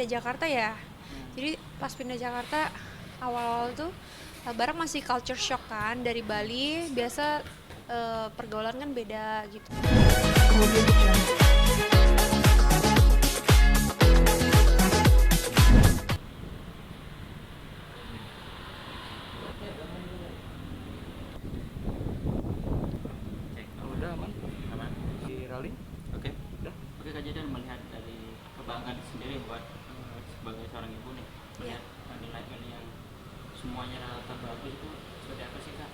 Jakarta ya. Jadi pas pindah Jakarta awal-awal tuh bareng masih culture shock kan, dari Bali biasa pergaulan kan beda gitu. Cek. Udah aman Aman. di rally. Oke. Udah. Oke Kak Jadan, melihat dari kebanggaan sendiri buat sebagai seorang ibu nih, melihat nilai-nilai yang semuanya rata bagus itu seperti apa sih Kak?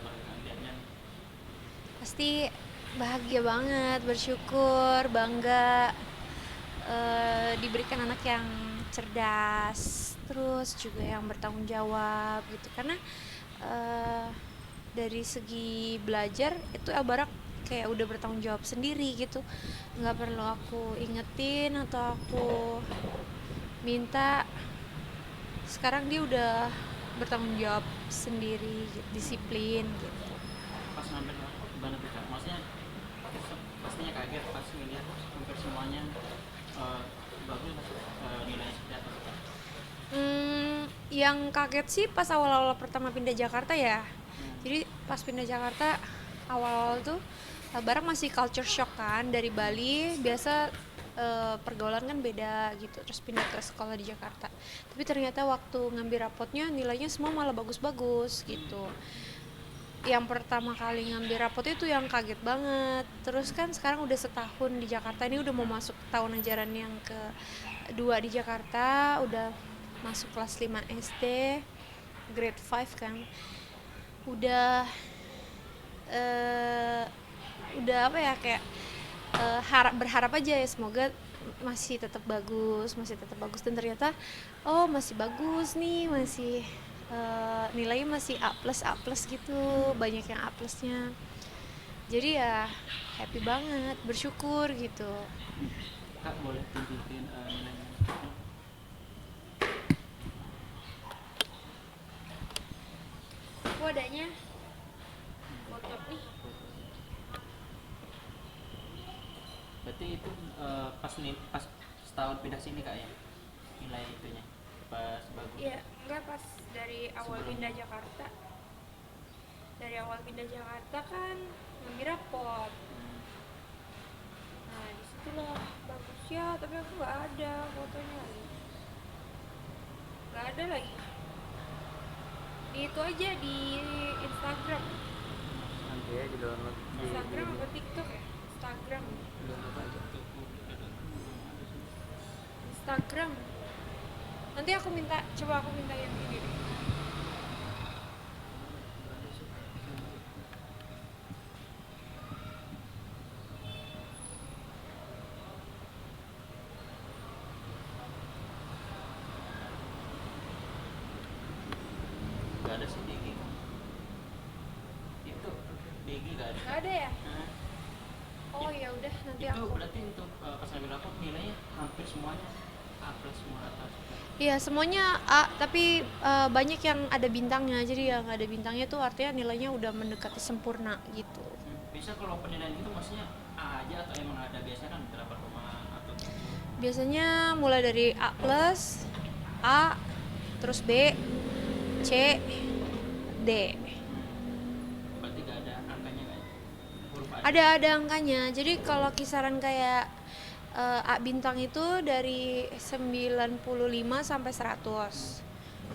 Melihatnya. Pasti bahagia banget, bersyukur, bangga diberikan anak yang cerdas, terus juga yang bertanggung jawab gitu. Karena eh, dari segi belajar itu Barak kayak udah bertanggung jawab sendiri gitu, nggak perlu aku ingetin atau aku minta. Sekarang dia udah bertanggung jawab sendiri, disiplin gitu. Pas ngambil gimana tuh Kak? Maksudnya pastinya kaget pas ngeliat hampir semuanya bagus, nilainya seperti apa tuh Kak? Yang kaget sih pas awal-awal pertama pindah Jakarta ya. Jadi pas pindah Jakarta awal-awal tuh bareng masih culture shock kan, dari Bali biasa pergaulan kan beda gitu, terus pindah ke sekolah di Jakarta. Tapi ternyata waktu ngambil rapotnya nilainya semua malah bagus-bagus gitu. Yang pertama kali ngambil rapot itu yang kaget banget. Terus kan sekarang udah setahun di Jakarta, ini udah mau masuk tahun ajaran yang kedua di Jakarta, udah masuk kelas 5 SD, grade 5 kan. Udah eh, udah apa ya, kayak berharap aja ya semoga masih tetap bagus, dan ternyata oh masih bagus nih, masih nilainya masih A plus gitu, banyak yang A plusnya. Jadi ya happy banget, bersyukur gitu. Kak boleh tunjukin nilainya? Aku adanya foto nih. Berarti itu pas setahun pindah sini Kak ya, nilai itunya pas bagus. Iya, enggak, pas dari awal pindah Jakarta. Dari awal pindah Jakarta kan ngambil rapot. Nah, disitulah bagusnya, tapi aku nggak ada fotonya lagi. Nggak ada lagi. Di itu aja di Instagram. Nanti aja download di Instagram ini. apa TikTok ya? Instagram. Download aja. Instagram. Nanti coba aku minta yang ini deh. Gak ada sih Digi. Itu Digi gak ada. Nggak ada ya? Nah, Oh ya udah, nanti itu aku. berarti untuk pas ngambil rapot nilainya hampir semuanya A plus semua rata. Iya, semuanya A, tapi banyak yang ada bintangnya. Jadi yang ada bintangnya tuh artinya nilainya udah mendekati sempurna gitu. Bisa kalau penilaian gitu maksudnya A aja atau emang ada biasanya kan berapa koma atau Biasanya mulai dari A plus, A, terus B, C, D. berarti gak ada angkanya kan? Huruf A. Ada angkanya. Jadi kalau kisaran kayak A bintang itu dari 95 sampai 100.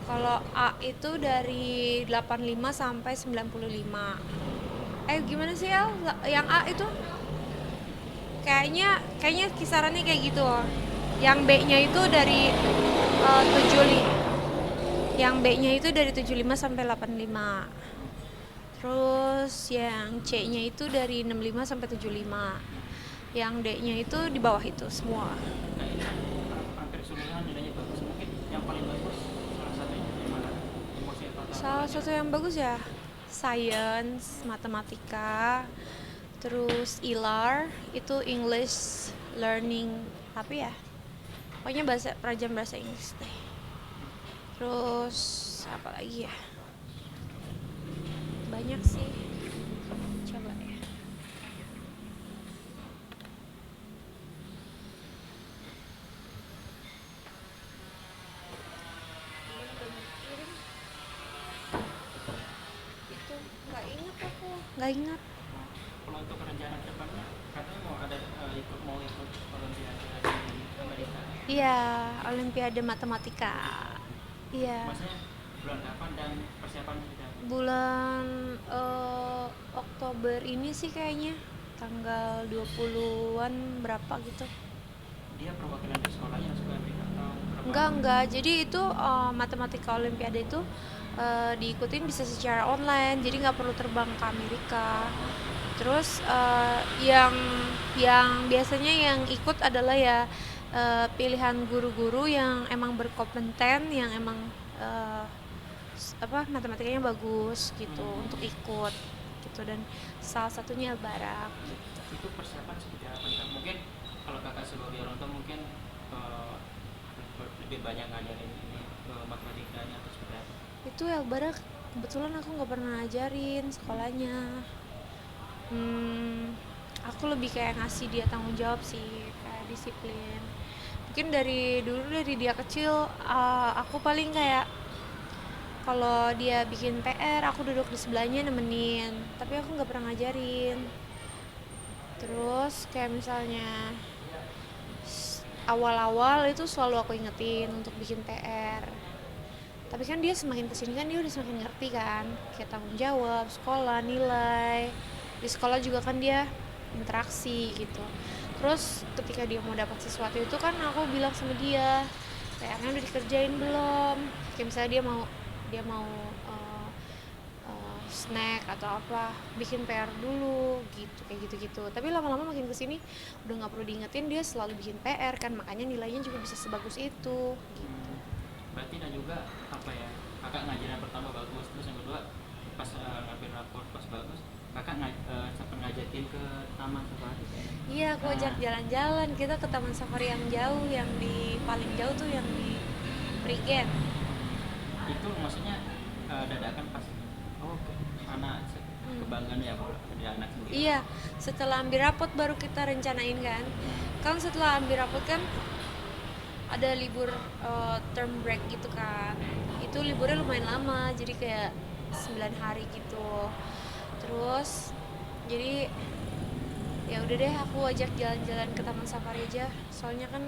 Kalau A itu dari 85 sampai 95. Gimana sih El? Yang A itu kayaknya kisarannya kayak gitu. Yang B-nya itu dari 75. Yang B-nya itu dari 75 sampai 85. Terus yang C-nya itu dari 65 sampai 75. Yang D-nya itu di bawah itu semua. Nah ini kan hampir seluruhan nilainya bagus. Mungkin yang paling bagus salah satunya yang mana? Emosi atau Salah satu yang bagus ya science, matematika, terus ILAR itu English learning, tapi ya pokoknya pelajaran bahasa Inggris deh. Terus apa lagi ya, banyak sih, coba ya. nggak ingat. Kalau untuk rencana kedepannya katanya mau ikut olimpiade di Amerika. Iya, Olimpiade Matematika. Iya, Maksudnya bulan kapan dan persiapan sudah bulan Oktober ini sih kayaknya, tanggal 20-an berapa gitu. dia perwakilan dari sekolahnya langsung ke Amerika atau berapa? Enggak. Jadi itu matematika olimpiade itu diikutin bisa secara online, jadi nggak perlu terbang ke Amerika. Terus yang biasanya yang ikut adalah ya pilihan guru-guru yang emang berkompeten, yang emang matematikanya bagus gitu untuk ikut gitu, dan salah satunya Barak. Itu persiapan seperti apa Kak? Mungkin kalau kakak sebagai orang tua mungkin eh, lebih banyak ngajarin ini matematikanya atau seperti apa? Itu Barak kebetulan aku nggak pernah ngajarin sekolahnya. Aku lebih kayak ngasih dia tanggung jawab sih, kayak disiplin. Mungkin dari dulu, dari dia kecil, aku paling kayak kalau dia bikin PR aku duduk di sebelahnya nemenin, tapi aku nggak pernah ngajarin. Terus kayak misalnya awal-awal itu selalu aku ingetin untuk bikin PR, tapi kan dia semakin kesini kan dia udah semakin ngerti kan, kayak tanggung jawab sekolah, nilai di sekolah juga kan dia interaksi gitu. Terus ketika dia mau dapat sesuatu itu kan aku bilang sama dia, PR-nya udah dikerjain belum, kayak misalnya dia mau snack atau apa, bikin PR dulu gitu, kayak gitu-gitu. Tapi lama-lama makin kesini udah nggak perlu diingetin, dia selalu bikin PR kan, makanya nilainya juga bisa sebagus itu gitu. Berarti dan juga apa ya, kakak ngajarin yang pertama bagus, terus yang kedua pas ngambil rapor pas bagus, kakak sampai ngajakin ke taman safari. Iya, aku ajak jalan-jalan, kita ke taman safari yang jauh, yang di paling jauh tuh yang di Prigen. Itu maksudnya dadakan pas anak kebanggaan ya kalau ada anak sendiri. Iya, setelah ambil rapot baru kita rencanain kan. Kan setelah ambil rapot kan ada libur term break gitu kan. Itu liburnya lumayan lama, jadi kayak 9 hari gitu. Terus jadi ya udah deh, aku ajak jalan-jalan ke taman safari aja. Soalnya kan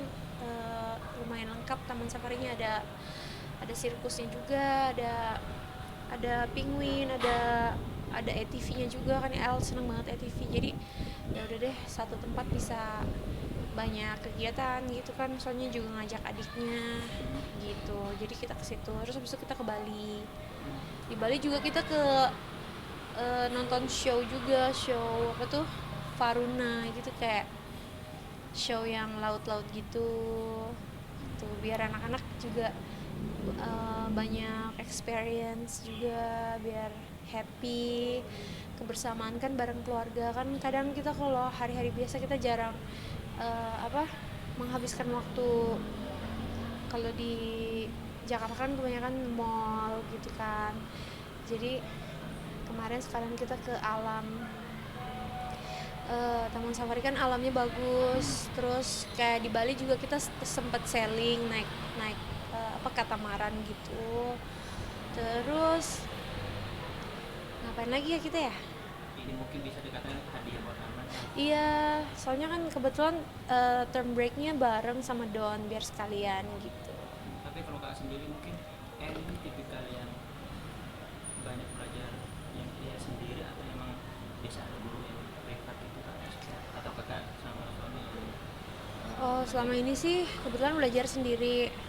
lumayan lengkap taman safarinya, ada sirkusnya juga, ada penguin, ada ATV-nya juga kan. El seneng banget ATV, jadi ya udah deh, satu tempat bisa banyak kegiatan gitu kan, soalnya juga ngajak adiknya gitu, jadi kita ke situ. Terus habis itu kita ke Bali. Di Bali juga kita ke nonton show juga, show apa tuh, Faruna gitu, kayak show yang laut-laut gitu tuh, biar anak-anak juga banyak experience juga, biar happy, kebersamaan kan bareng keluarga kan. Kadang kita kalau hari-hari biasa kita jarang menghabiskan waktu. Kalau di Jakarta kan kebanyakan mall gitu kan, jadi kemarin sekalian kita ke alam. Taman safari kan alamnya bagus. Terus kayak di Bali juga kita sempet sailing, naik katamaran gitu. Terus ngapain lagi ya kita ya? Ini mungkin bisa dikatakan hadiah buat anak. Iya, soalnya kan kebetulan term breaknya bareng sama Don, biar sekalian gitu. Tapi kalau kakak sendiri mungkin ini tipikal yang banyak belajar yang dia sendiri atau memang bisa ada guru yang privat gitu kak, atau kakak sama suami Oh, selama ini sih kebetulan belajar sendiri.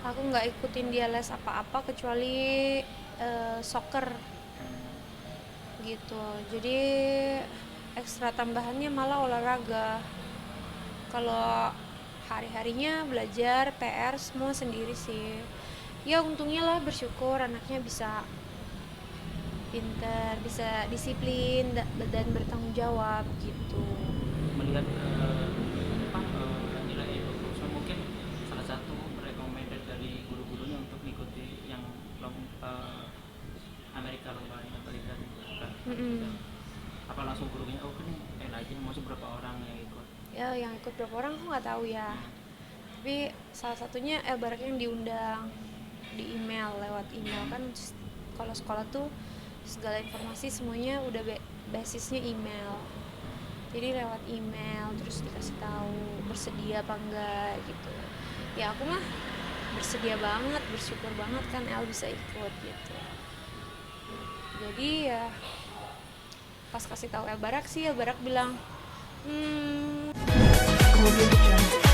Aku nggak ikutin dia les apa-apa kecuali soccer gitu. Jadi ekstra tambahannya malah olahraga. Kalau hari-harinya belajar, PR semua sendiri sih. Ya untungnya lah, bersyukur anaknya bisa pinter, bisa disiplin dan bertanggung jawab gitu. melihat nilai itu. So, mungkin salah satu recommended dari guru-gurunya untuk mengikuti yang Amerika lomba Amerika kan. Apa langsung gurunya ini aja masuk berapa orang yang ikut? Ya yang ikut berapa orang aku nggak tahu ya, tapi salah satunya Barak yang diundang di email, lewat email kan. Kalau sekolah tuh segala informasi semuanya udah basisnya email. Jadi lewat email terus dikasih tahu bersedia apa enggak gitu. Ya aku mah bersedia banget, bersyukur banget kan El bisa ikut gitu. Jadi ya pas kasih tahu El Barak sih, El Barak bilang Audio Jungle.